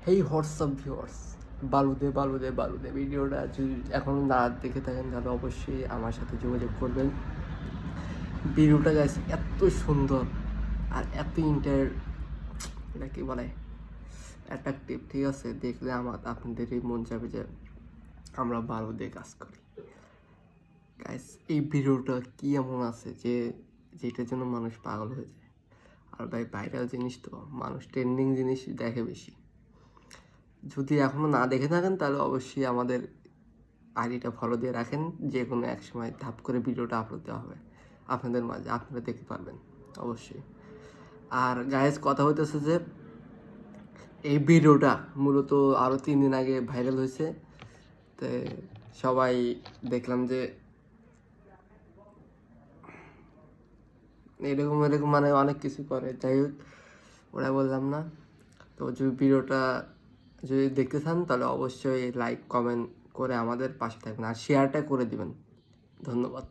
হেই WhatsApp viewers, বালুদে বালুদে বালুদে ভিডিওটা যদি এখনও না দেখে থাকেন তাহলে অবশ্যই আমার সাথে যোগাযোগ করবেন। ভিডিওটা গাইস এত সুন্দর আর এত এটা কি বলে অ্যাট্রাকটিভ, ঠিক আছে? দেখলে আপনাদেরই মন যাবে যে আমরা বালুদে কাজ করি। গাইস এই ভিডিওটা কি এমন আছে যেটার জন্য মানুষ পাগল হয়ে যায়। আর ভাই ভাইরাল জিনিস তো মানুষ ট্রেন্ডিং জিনিস দেখে বেশি। যদি এখনও না দেখে থাকেন তাহলে অবশ্যই আমাদের আইডিটা ফলো দিয়ে রাখেন, যে কোনো এক সময় ধাপ করে ভিডিওটা আপলোড দেওয়া হবে আপনাদের মাঝে, আপনারা দেখতে পারবেন অবশ্যই। আর গাইজ কথা হইতেছে যে এই ভিডিওটা মূলত আরও 3 দিন আগে ভাইরাল হয়েছে, তো সবাই দেখলাম যে এরকম এরকম মানে অনেক কিছু করে, যাই হোক ওরা বললাম না। তো যদি ভিডিওটা যদি দেখতে চান তাহলে অবশ্যই লাইক কমেন্ট করে আমাদের পাশে থাকবেন আর শেয়ারটা করে দিবেন। ধন্যবাদ।